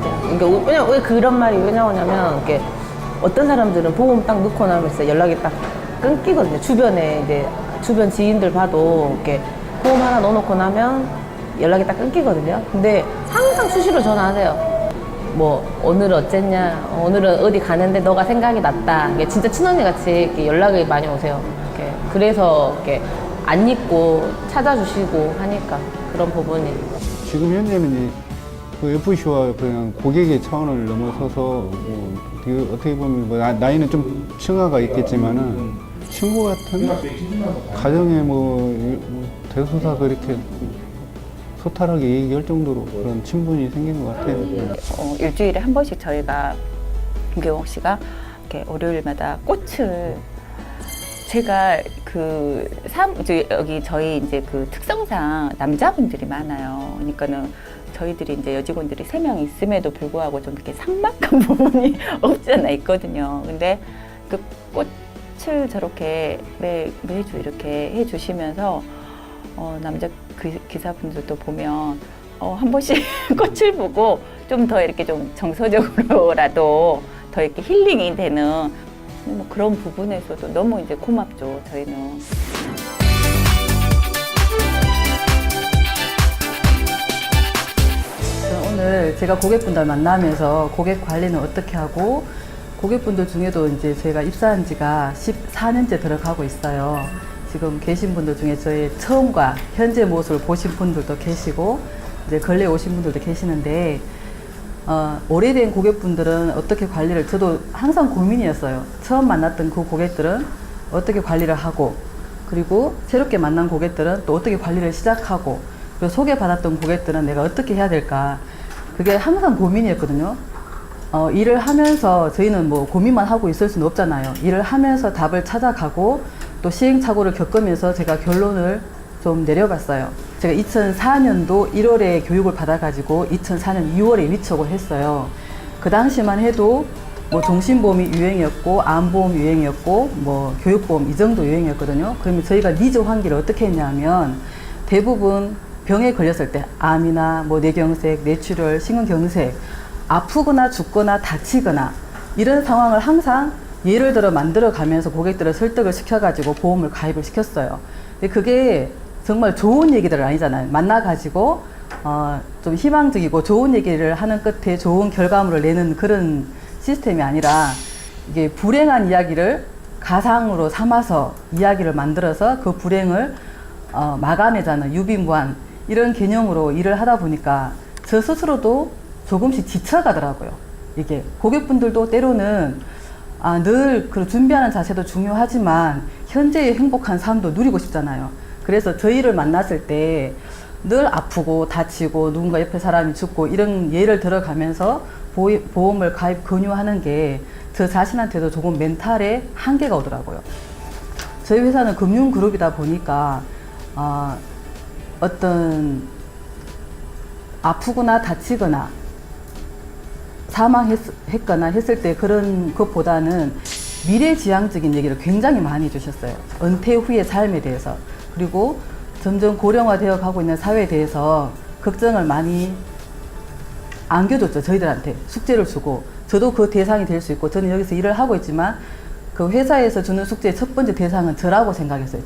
같아요. 그러니까 왜 그런 말이 왜 나오냐면 이렇게 어떤 사람들은 보험 딱 넣고 나면 진짜 연락이 딱 끊기거든요. 주변에 이제 주변 지인들 봐도 이렇게 보험 하나 넣어놓고 나면 연락이 딱 끊기거든요. 근데 항상 수시로 전화하세요. 뭐 오늘 어쨌냐, 오늘은 어디 가는데 너가 생각이 났다. 이게 진짜 친언니 같이 이렇게 연락이 많이 오세요. 이렇게 그래서 이렇게 안 잊고 찾아주시고 하니까 그런 부분이. 지금 현재는 이제 그 FC와 그냥 고객의 차원을 넘어서서 뭐 어떻게 보면 뭐 나이는 좀 층하가 있겠지만은 친구 같은 가정에 뭐 대소사 그렇게 소탈하게 얘기할 정도로 그런 친분이 생긴 것 같아요. 일주일에 한 번씩 저희가 김경옥 씨가 이렇게 월요일마다 꽃을 제가 여기 저희 이제 그 특성상 남자분들이 많아요. 그러니까는 저희들이 이제 여직원들이 3명 있음에도 불구하고 좀 이렇게 삭막한 부분이 없지 않아 있거든요. 근데 그 꽃을 저렇게 매주 이렇게 해주시면서 남자 기사분들도 보면 한 번씩 꽃을 보고 좀 더 이렇게 좀 정서적으로라도 더 이렇게 힐링이 되는 뭐 그런 부분에서도 너무 이제 고맙죠, 저희는. 오늘 제가 고객분들 만나면서 고객 관리는 어떻게 하고 고객분들 중에도 이제 저희가 입사한 지가 14년째 들어가고 있어요. 지금 계신 분들 중에 저의 처음과 현재 모습을 보신 분들도 계시고 이제 근래 오신 분들도 계시는데 오래된 고객분들은 어떻게 관리를 저도 항상 고민이었어요. 처음 만났던 그 고객들은 어떻게 관리를 하고 그리고 새롭게 만난 고객들은 또 어떻게 관리를 시작하고 그리고 소개받았던 고객들은 내가 어떻게 해야 될까 그게 항상 고민이었거든요. 일을 하면서 저희는 뭐 고민만 하고 있을 수는 없잖아요. 일을 하면서 답을 찾아가고 또 시행착오를 겪으면서 제가 결론을 좀 내려봤어요. 제가 2004년도 1월에 교육을 받아가지고 2004년 2월에 위촉을 했어요. 그 당시만 해도 뭐 종신보험이 유행이었고 암보험 유행이었고 뭐 교육보험 이 정도 유행이었거든요. 그러면 저희가 니즈 환기를 어떻게 했냐면 대부분 병에 걸렸을 때 암이나 뭐 뇌경색, 뇌출혈, 심근경색 아프거나 죽거나 다치거나 이런 상황을 항상 예를 들어 만들어 가면서 고객들을 설득을 시켜가지고 보험을 가입을 시켰어요. 근데 그게 정말 좋은 얘기들 아니잖아요. 만나가지고 좀 희망적이고 좋은 얘기를 하는 끝에 좋은 결과물을 내는 그런 시스템이 아니라 이게 불행한 이야기를 가상으로 삼아서 이야기를 만들어서 그 불행을 막아내자는 유비무한 이런 개념으로 일을 하다 보니까 저 스스로도 조금씩 지쳐가더라고요. 이게 고객분들도 때로는 늘 그 준비하는 자세도 중요하지만 현재의 행복한 삶도 누리고 싶잖아요. 그래서 저희를 만났을 때 늘 아프고 다치고 누군가 옆에 사람이 죽고 이런 예를 들어가면서 보험을 가입 권유하는 게 저 자신한테도 조금 멘탈에 한계가 오더라고요. 저희 회사는 금융그룹이다 보니까 어떤 아프거나 다치거나 사망했거나 했을 때 그런 것보다는 미래지향적인 얘기를 굉장히 많이 해주셨어요. 은퇴 후의 삶에 대해서 그리고 점점 고령화되어 가고 있는 사회에 대해서 걱정을 많이 안겨줬죠. 저희들한테 숙제를 주고 저도 그 대상이 될 수 있고 저는 여기서 일을 하고 있지만 그 회사에서 주는 숙제의 첫 번째 대상은 저라고 생각했어요.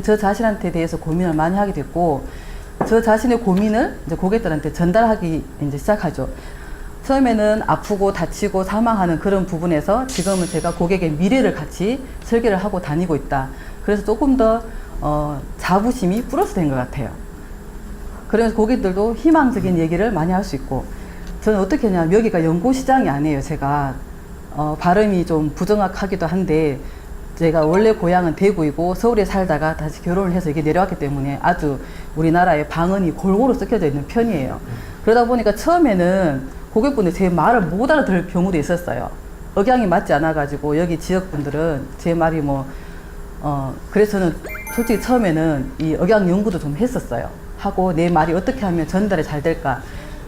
저 자신한테 대해서 고민을 많이 하게 됐고 저 자신의 고민을 이제 고객들한테 전달하기 이제 시작하죠. 처음에는 아프고 다치고 사망하는 그런 부분에서 지금은 제가 고객의 미래를 같이 설계를 하고 다니고 있다. 그래서 조금 더 자부심이 플러스 된 것 같아요. 그러면서 고객들도 희망적인 얘기를 많이 할 수 있고 저는 어떻게 하냐면 여기가 연고시장이 아니에요. 제가 발음이 좀 부정확하기도 한데 제가 원래 고향은 대구이고 서울에 살다가 다시 결혼을 해서 이게 내려왔기 때문에 아주 우리나라의 방언이 골고루 섞여져 있는 편이에요. 그러다 보니까 처음에는 고객분들이 제 말을 못 알아들을 경우도 있었어요. 억양이 맞지 않아가지고 여기 지역분들은 제 말이 그래서 저는 솔직히 처음에는 이 억양 연구도 좀 했었어요. 하고 내 말이 어떻게 하면 전달이 잘 될까.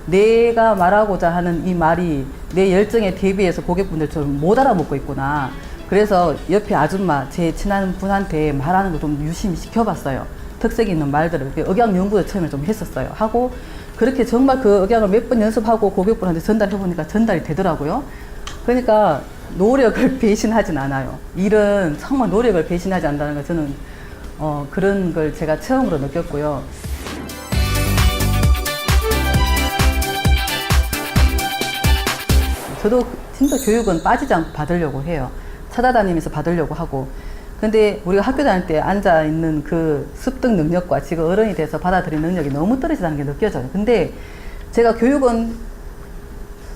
내가 말하고자 하는 이 말이 내 열정에 대비해서 고객분들 좀 못 알아먹고 있구나. 그래서 옆에 아줌마, 제 친한 분한테 말하는 거 좀 유심히 시켜봤어요. 특색 있는 말들을. 억양 연구도 처음에 좀 했었어요. 하고 그렇게 정말 그 억양을 몇 번 연습하고 고객분한테 전달해 보니까 전달이 되더라고요. 그러니까 노력을 배신하진 않아요. 일은 정말 노력을 배신하지 않는다는 걸 저는 그런 걸 제가 처음으로 느꼈고요. 저도 진짜 교육은 빠지지 않고 받으려고 해요. 찾아다니면서 받으려고 하고. 근데 우리가 학교 다닐 때 앉아있는 그 습득 능력과 지금 어른이 돼서 받아들이는 능력이 너무 떨어지다는 게 느껴져요. 근데 제가 교육은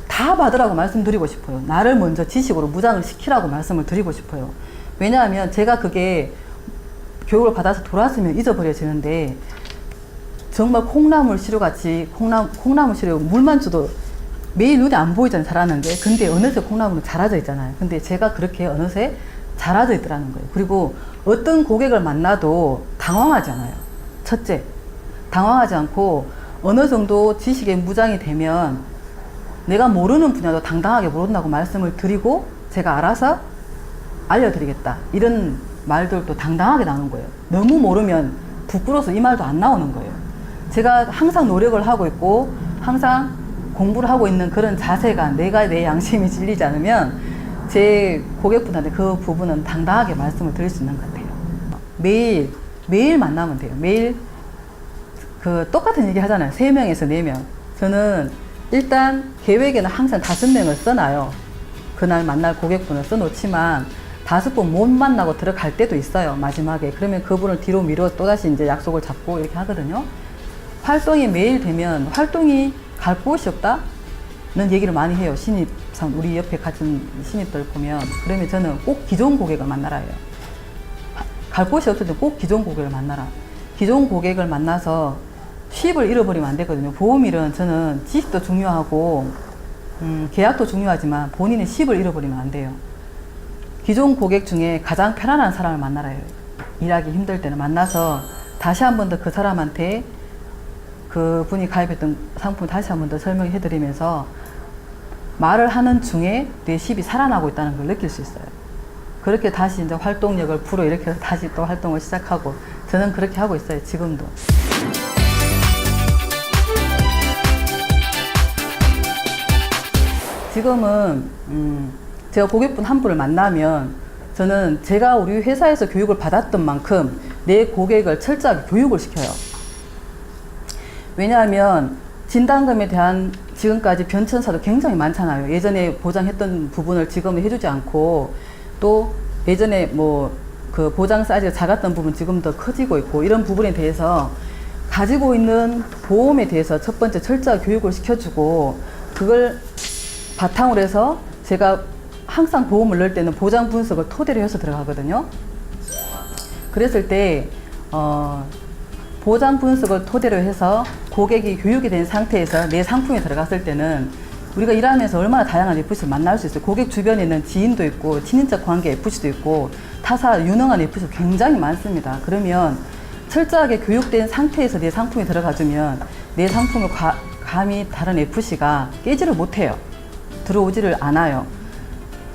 다 받으라고 말씀드리고 싶어요. 나를 먼저 지식으로 무장을 시키라고 말씀을 드리고 싶어요. 왜냐하면 제가 그게 교육을 받아서 돌아왔으면 잊어버려지는데 정말 콩나물 시루같이 콩나물 시루 물만 줘도 매일 눈에 안 보이잖아요. 자라는 게. 근데 어느새 콩나물은 자라져 있잖아요. 근데 제가 그렇게 어느새 자라져 있더라는 거예요. 그리고 어떤 고객을 만나도 당황하지 않아요. 첫째, 당황하지 않고 어느 정도 지식에 무장이 되면 내가 모르는 분야도 당당하게 모른다고 말씀을 드리고 제가 알아서 알려드리겠다. 이런 말들도 당당하게 나오는 거예요. 너무 모르면 부끄러워서 이 말도 안 나오는 거예요. 제가 항상 노력을 하고 있고 항상 공부를 하고 있는 그런 자세가 내가 내 양심이 질리지 않으면 제 고객분한테 그 부분은 당당하게 말씀을 드릴 수 있는 것 같아요. 매일 만나면 돼요. 매일 그 똑같은 얘기 하잖아요. 3명에서 4명. 저는 일단 계획에는 항상 5명을 써놔요. 그날 만날 고객분을 써놓지만 5분 못 만나고 들어갈 때도 있어요. 마지막에. 그러면 그분을 뒤로 미뤄 또다시 이제 약속을 잡고 이렇게 하거든요. 활동이 매일 되면 활동이 갈 곳이 없다? 는 얘기를 많이 해요. 신입, 우리 옆에 같은 신입들 보면. 그러면 저는 꼭 기존 고객을 만나라 해요. 갈 곳이 없을 때 꼭 기존 고객을 만나라. 기존 고객을 만나서 수입을 잃어버리면 안 되거든요. 보험일은 저는 지식도 중요하고 계약도 중요하지만 본인의 수입을 잃어버리면 안 돼요. 기존 고객 중에 가장 편안한 사람을 만나라 해요. 일하기 힘들 때는 만나서 다시 한 번 더 그 사람한테 그 분이 가입했던 상품을 다시 한 번 더 설명해 드리면서 말을 하는 중에 내 수입이 살아나고 있다는 걸 느낄 수 있어요. 그렇게 다시 이제 활동력을 불어일으켜서 다시 또 활동을 시작하고 저는 그렇게 하고 있어요. 지금도. 지금은 제가 고객분 한 분을 만나면 저는 제가 우리 회사에서 교육을 받았던 만큼 내 고객을 철저하게 교육을 시켜요. 왜냐하면 진단금에 대한 지금까지 변천사도 굉장히 많잖아요. 예전에 보장했던 부분을 지금은 해주지 않고 또 예전에 뭐 그 보장 사이즈가 작았던 부분 지금 더 커지고 있고 이런 부분에 대해서 가지고 있는 보험에 대해서 첫 번째 철저하게 교육을 시켜주고 그걸 바탕으로 해서 제가 항상 보험을 넣을 때는 보장 분석을 토대로 해서 들어가거든요. 그랬을 때 보장 분석을 토대로 해서 고객이 교육이 된 상태에서 내 상품에 들어갔을 때는 우리가 일하면서 얼마나 다양한 FC를 만날 수 있어요. 고객 주변에 있는 지인도 있고 친인척 관계 FC도 있고 타사 유능한 FC도 굉장히 많습니다. 그러면 철저하게 교육된 상태에서 내 상품에 들어가주면 내 상품을 감히 다른 FC가 깨지를 못해요. 들어오지를 않아요.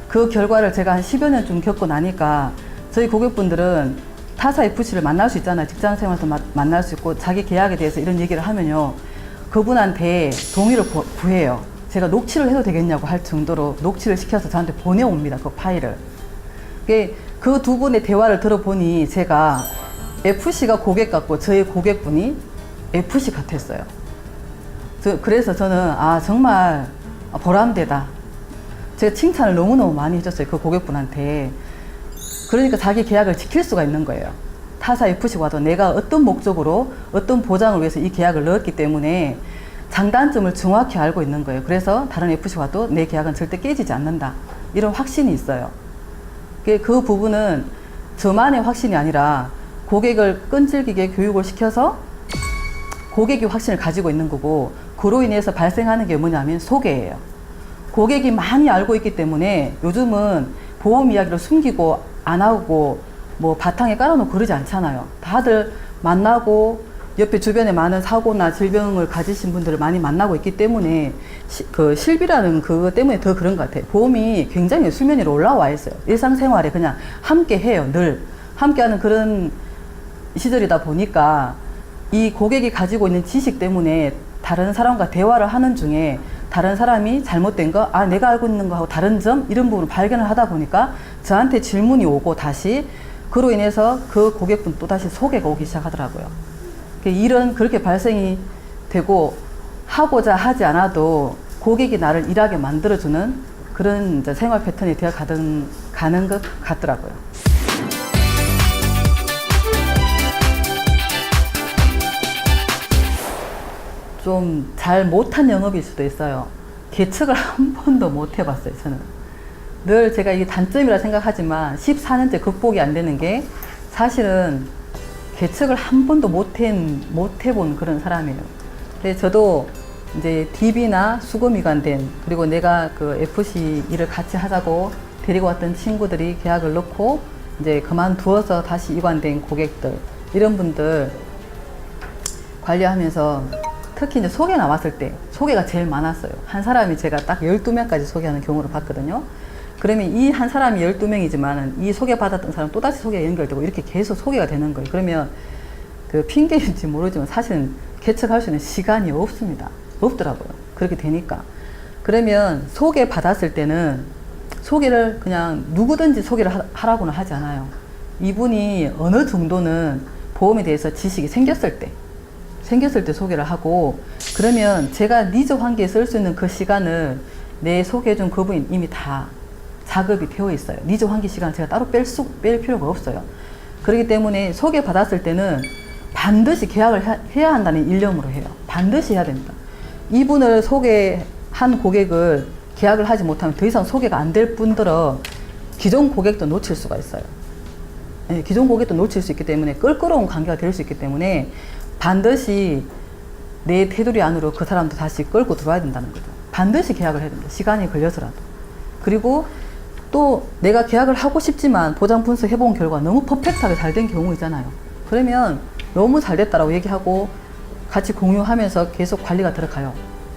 그 결과를 제가 한 10여 년쯤 겪고 나니까 저희 고객분들은 타사 FC를 만날 수 있잖아요. 직장 생활에서 만날 수 있고 자기 계약에 대해서 이런 얘기를 하면요. 그분한테 동의를 구해요. 제가 녹취를 해도 되겠냐고 할 정도로 녹취를 시켜서 저한테 보내옵니다. 그 파일을. 그 두 분의 대화를 들어보니 제가 FC가 고객 같고 저희 고객분이 FC 같았어요. 그래서 저는 정말 보람되다. 제가 칭찬을 너무너무 많이 해줬어요. 그 고객분한테. 그러니까 자기 계약을 지킬 수가 있는 거예요. 타사 FC가 와도 내가 어떤 목적으로 어떤 보장을 위해서 이 계약을 넣었기 때문에 장단점을 정확히 알고 있는 거예요. 그래서 다른 FC가 와도 내 계약은 절대 깨지지 않는다. 이런 확신이 있어요. 그 부분은 저만의 확신이 아니라 고객을 끈질기게 교육을 시켜서 고객이 확신을 가지고 있는 거고 그로 인해서 발생하는 게 뭐냐면 소개예요. 고객이 많이 알고 있기 때문에 요즘은 보험 이야기를 숨기고 안 하고 뭐 바탕에 깔아놓고 그러지 않잖아요. 다들 만나고 옆에 주변에 많은 사고나 질병을 가지신 분들을 많이 만나고 있기 때문에 그 실비라는 그것 때문에 더 그런 것 같아요. 보험이 굉장히 수면 위로 올라와 있어요. 일상생활에 그냥 함께 해요. 늘 함께하는 그런 시절이다 보니까 이 고객이 가지고 있는 지식 때문에 다른 사람과 대화를 하는 중에 다른 사람이 잘못된 거, 아, 내가 알고 있는 거하고 다른 점, 이런 부분을 발견을 하다 보니까 저한테 질문이 오고 다시 그로 인해서 그 고객분 또 다시 소개가 오기 시작하더라고요. 일은 그렇게 발생이 되고 하고자 하지 않아도 고객이 나를 일하게 만들어주는 그런 이제 생활 패턴이 되어 가는 것 같더라고요. 좀 잘 못한 영업일 수도 있어요. 계측을 한 번도 못 해봤어요, 저는. 늘 제가 이게 단점이라 생각하지만 14년째 극복이 안 되는 게 사실은 계측을 한 번도 못 해본 그런 사람이에요. 근데 저도 이제 DB나 수거미관된, 그리고 내가 그 FC 일을 같이 하자고 데리고 왔던 친구들이 계약을 넣고 이제 그만두어서 다시 이관된 고객들, 이런 분들 관리하면서 특히 이제 소개 나왔을 때 소개가 제일 많았어요. 한 사람이 제가 딱 12명까지 소개하는 경우를 봤거든요. 그러면 이 한 사람이 12명이지만 이 소개받았던 사람 또다시 소개가 연결되고 이렇게 계속 소개가 되는 거예요. 그러면 그 핑계인지 모르지만 사실은 개척할 수 있는 시간이 없습니다. 없더라고요. 그렇게 되니까. 그러면 소개받았을 때는 소개를 그냥 누구든지 소개를 하라고는 하지 않아요. 이분이 어느 정도는 보험에 대해서 지식이 생겼을 때 소개를 하고, 그러면 제가 니즈 환기에 쓸 수 있는 그 시간을 내 소개해준 그분이 이미 다 작업이 되어 있어요. 니즈 환기 시간을 제가 따로 뺄 필요가 없어요. 그렇기 때문에 소개받았을 때는 반드시 계약을 해야 한다는 일념으로 해요. 반드시 해야 됩니다. 이분을 소개한 고객을 계약을 하지 못하면 더 이상 소개가 안 될 뿐더러 기존 고객도 놓칠 수가 있어요. 네, 기존 고객도 놓칠 수 있기 때문에 껄끄러운 관계가 될 수 있기 때문에 반드시 내 테두리 안으로 그 사람도 다시 끌고 들어와야 된다는 거죠. 반드시 계약을 해야 됩니다. 시간이 걸려서라도. 그리고 또 내가 계약을 하고 싶지만 보장 분석 해본 결과 너무 퍼펙트하게 잘 된 경우 있잖아요. 그러면 너무 잘 됐다라고 얘기하고 같이 공유하면서 계속 관리가 들어가요.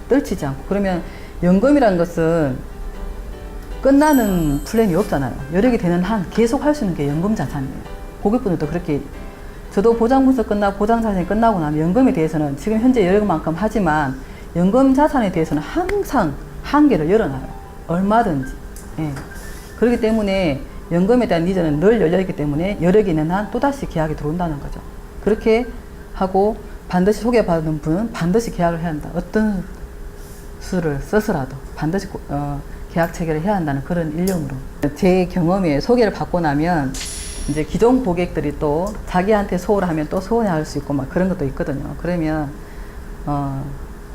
떨치지 않고. 그러면 연금이라는 것은 끝나는 플랜이 없잖아요. 여력이 되는 한 계속 할 수 있는 게 연금 자산이에요. 고객분들도 그렇게, 저도 보장 분석 끝나고 보장 자산이 끝나고 나면 연금에 대해서는 지금 현재 여력만큼 하지만 연금 자산에 대해서는 항상 한계를 열어놔요. 얼마든지. 예. 그렇기 때문에 연금에 대한 니즈는 늘 열려있기 때문에 여력이 있는 한 또다시 계약이 들어온다는 거죠. 그렇게 하고 반드시 소개받은 분은 반드시 계약을 해야 한다. 어떤 수를 써서라도 반드시 계약 체결을 해야 한다는 그런 일념으로. 제 경험에 소개를 받고 나면 이제 기존 고객들이 또 자기한테 소홀을 하면 또 소원해할 수 있고 막 그런 것도 있거든요. 그러면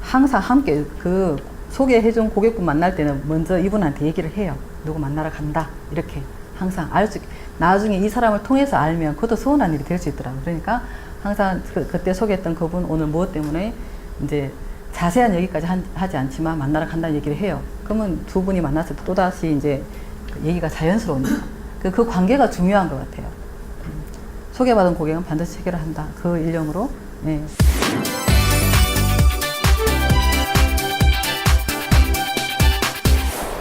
항상 함께 그 소개해준 고객분 만날 때는 먼저 이분한테 얘기를 해요. 누구 만나러 간다. 이렇게 항상 나중에 이 사람을 통해서 알면 그것도 서운한 일이 될 수 있더라고요. 그러니까 항상 그때 소개했던 그분 오늘 무엇 때문에 이제 자세한 얘기까지 하지 않지만 만나러 간다는 얘기를 해요. 그러면 두 분이 만났을 때 또다시 이제 얘기가 자연스러우니까. 그 관계가 중요한 것 같아요. 소개받은 고객은 반드시 해결을 한다. 그 일념으로. 네.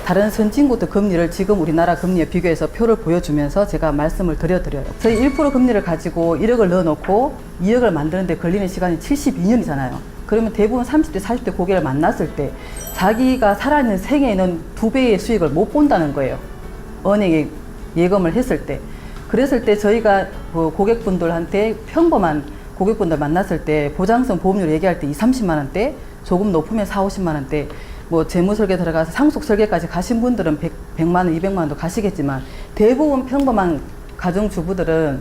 다른 선진국들 금리를 지금 우리나라 금리에 비교해서 표를 보여주면서 제가 말씀을 드려요. 저희 1% 금리를 가지고 1억을 넣어놓고 2억을 만드는데 걸리는 시간이 72년이잖아요. 그러면 대부분 30대, 40대 고객을 만났을 때 자기가 살아있는 생애에는 2배의 수익을 못 본다는 거예요. 은행에 예금을 했을 때. 그랬을 때 저희가 고객분들한테 평범한 고객분들 만났을 때 보장성 보험료를 얘기할 때 20, 30만 원대, 조금 높으면 4, 50만 원대, 뭐 재무설계 들어가서 상속설계까지 가신 분들은 100만 원, 200만 원도 가시겠지만 대부분 평범한 가정주부들은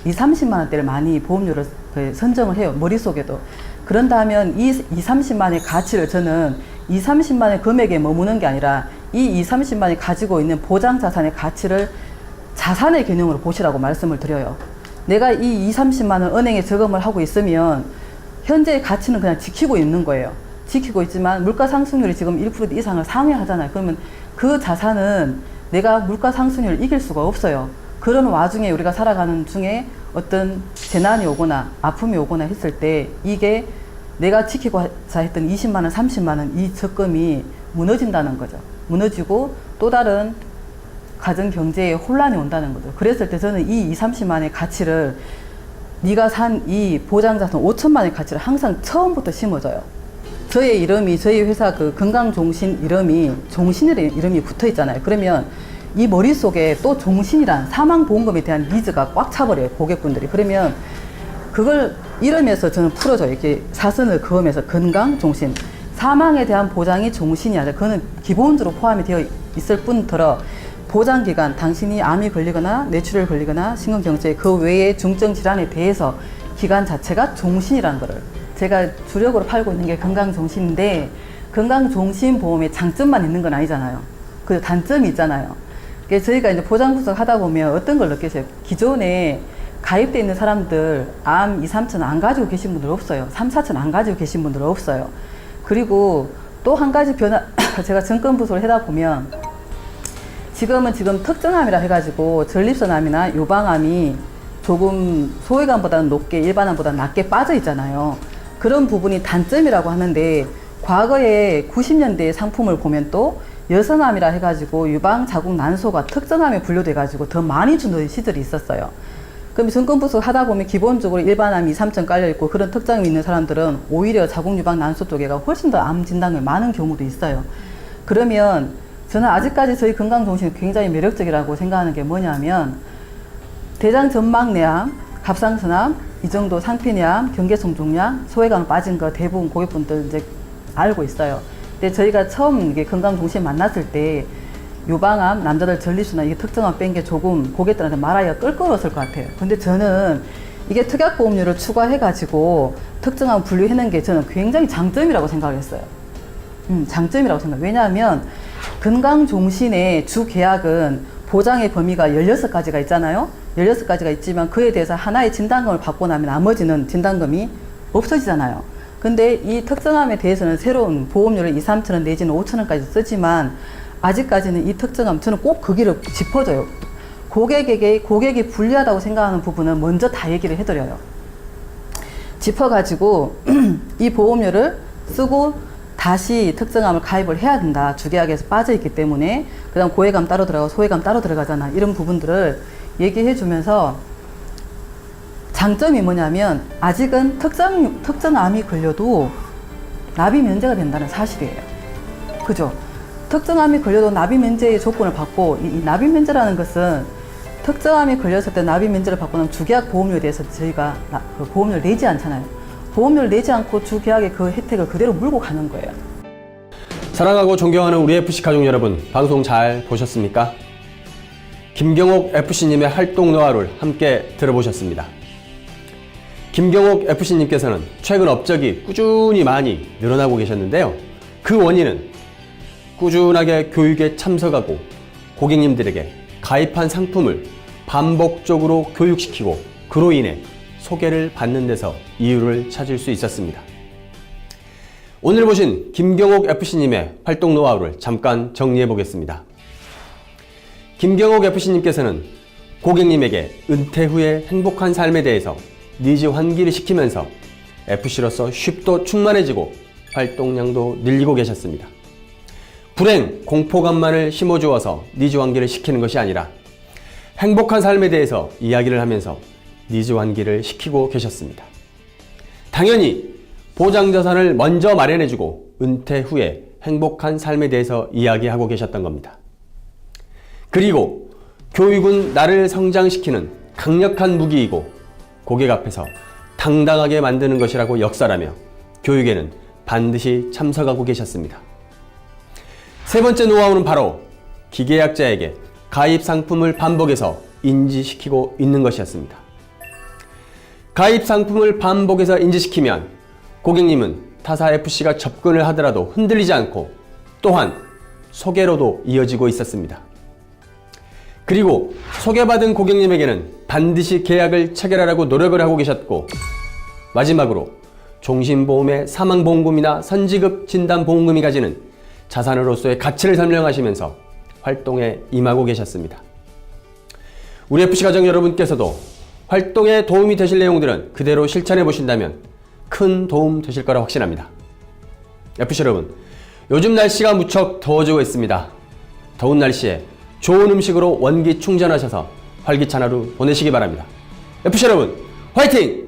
20, 30만 원대를 많이 보험료를 선정을 해요. 머릿속에도. 그런다 하면 이 30만 원의 가치를 저는 30만 원의 금액에 머무는 게 아니라 이 30만 원이 가지고 있는 보장자산의 가치를 자산의 개념으로 보시라고 말씀을 드려요. 내가 이 30만 원 은행에 저금을 하고 있으면 현재의 가치는 그냥 지키고 있는 거예요. 지키고 있지만 물가 상승률이 지금 1% 이상을 상회하잖아요. 그러면 그 자산은 내가 물가 상승률을 이길 수가 없어요. 그런 와중에 우리가 살아가는 중에 어떤 재난이 오거나 아픔이 오거나 했을 때 이게 내가 지키고자 했던 20만 원, 30만 원 이 적금이 무너진다는 거죠. 무너지고 또 다른 가정 경제에 혼란이 온다는 거죠. 그랬을 때 저는 이 30만 원의 가치를 네가 산 이 보장자산 5천만 원의 가치를 항상 처음부터 심어줘요. 저희 이름이, 저희 회사 그 건강종신 이름이 종신이라는 이름이 붙어 있잖아요. 그러면 이 머릿속에 또 종신이란 사망보험금에 대한 니즈가 꽉 차버려요, 고객분들이. 그러면 그걸 이름에서 저는 풀어줘요. 이렇게 사선을 그으면서 건강종신. 사망에 대한 보장이 종신이 아니라 그거는 기본적으로 포함이 되어 있을 뿐더러 보장기간, 당신이 암이 걸리거나 뇌출혈 걸리거나 심근경색 그 외의 중증 질환에 대해서 기간 자체가 종신이라는 거를 제가 주력으로 팔고 있는 게 건강종신인데 건강종신보험의 장점만 있는 건 아니잖아요. 그 단점이 있잖아요. 그래서 저희가 이제 보장 분석 하다 보면 어떤 걸 느끼세요? 기존에 가입돼 있는 사람들 암 2, 3천 안 가지고 계신 분들 없어요. 3, 4천 안 가지고 계신 분들 없어요. 그리고 또 한 가지 변화, 제가 정권 분석을 하다 보면 지금 특정암이라 해가지고 전립선암이나 유방암이 조금 소외감보다는 높게 일반암보다는 낮게 빠져 있잖아요. 그런 부분이 단점이라고 하는데 과거에 90년대 상품을 보면 또 여성암이라 해가지고 유방 자궁 난소가 특정암에 분류돼가지고 더 많이 주는 시절이 있었어요. 그럼 정권 분석 하다 보면 기본적으로 일반암이 2, 3천 깔려있고 그런 특장이 있는 사람들은 오히려 자궁 유방 난소 쪽에가 훨씬 더 암 진단이 많은 경우도 있어요. 그러면 저는 아직까지 저희 건강종신이 굉장히 매력적이라고 생각하는 게 뭐냐면 대장 전막내암, 갑상선암, 이 정도 상피내암, 경계성 종양, 소외감 빠진 거 대부분 고객분들 이제 알고 있어요. 근데 저희가 처음 이게 건강종신 만났을 때 유방암, 남자들 전립수나 이게 특정암 뺀 게 조금 고객들한테 말하기가 껄끄러웠을 것 같아요. 근데 저는 이게 특약보험료를 추가해가지고 특정암 분류해놓은 게 저는 굉장히 장점이라고 생각을 했어요. 장점이라고 생각해요. 왜냐하면 건강종신의 주 계약은 보장의 범위가 16가지가 있잖아요. 16가지가 있지만 그에 대해서 하나의 진단금을 받고 나면 나머지는 진단금이 없어지잖아요. 근데 이 특정암에 대해서는 새로운 보험료를 2, 3천원 내지는 5천원까지 쓰지만 아직까지는 이 특정암 저는 꼭 그 길을 짚어줘요. 고객이 불리하다고 생각하는 부분은 먼저 다 얘기를 해드려요. 짚어가지고 이 보험료를 쓰고 다시 특정암을 가입을 해야 된다. 주계약에서 빠져있기 때문에 그 다음 고해감 따로 들어가고 소해감 따로 들어가잖아. 이런 부분들을 얘기해 주면서 장점이 뭐냐면 아직은 특정암이 걸려도 납입 면제가 된다는 사실이에요. 그죠? 특정암이 걸려도 납입 면제의 조건을 받고 이 납입 면제라는 것은 특정암이 걸렸을 때 납입 면제를 받고 나면 주계약 보험료에 대해서 저희가 그 보험료를 내지 않잖아요. 보험료를 내지 않고 주계약의 그 혜택을 그대로 물고 가는 거예요. 사랑하고 존경하는 우리 FC 가족 여러분, 방송 잘 보셨습니까? 김경옥 FC님의 활동 노하우를 함께 들어보셨습니다. 김경옥 FC님께서는 최근 업적이 꾸준히 많이 늘어나고 계셨는데요. 그 원인은 꾸준하게 교육에 참석하고 고객님들에게 가입한 상품을 반복적으로 교육시키고 그로 인해 소개를 받는 데서 이유를 찾을 수 있었습니다. 오늘 보신 김경옥 FC님의 활동 노하우를 잠깐 정리해 보겠습니다. 김경옥 FC님께서는 고객님에게 은퇴 후의 행복한 삶에 대해서 니즈 환기를 시키면서 FC로서 쉽도 충만해지고 활동량도 늘리고 계셨습니다. 불행, 공포감만을 심어주어서 니즈 환기를 시키는 것이 아니라 행복한 삶에 대해서 이야기를 하면서 니즈 환기를 시키고 계셨습니다. 당연히 보장자산을 먼저 마련해주고 은퇴 후에 행복한 삶에 대해서 이야기하고 계셨던 겁니다. 그리고 교육은 나를 성장시키는 강력한 무기이고 고객 앞에서 당당하게 만드는 것이라고 역설하며 교육에는 반드시 참석하고 계셨습니다. 세 번째 노하우는 바로 기계약자에게 가입 상품을 반복해서 인지시키고 있는 것이었습니다. 가입 상품을 반복해서 인지시키면 고객님은 타사 FC가 접근을 하더라도 흔들리지 않고 또한 소개로도 이어지고 있었습니다. 그리고 소개받은 고객님에게는 반드시 계약을 체결하라고 노력을 하고 계셨고 마지막으로 종신보험의 사망보험금이나 선지급 진단보험금이 가지는 자산으로서의 가치를 설명하시면서 활동에 임하고 계셨습니다. 우리 FC 가족 여러분께서도 활동에 도움이 되실 내용들은 그대로 실천해 보신다면 큰 도움 되실 거라 확신합니다. FC 여러분, 요즘 날씨가 무척 더워지고 있습니다. 더운 날씨에 좋은 음식으로 원기 충전하셔서 활기찬 하루 보내시기 바랍니다. FC 여러분, 화이팅!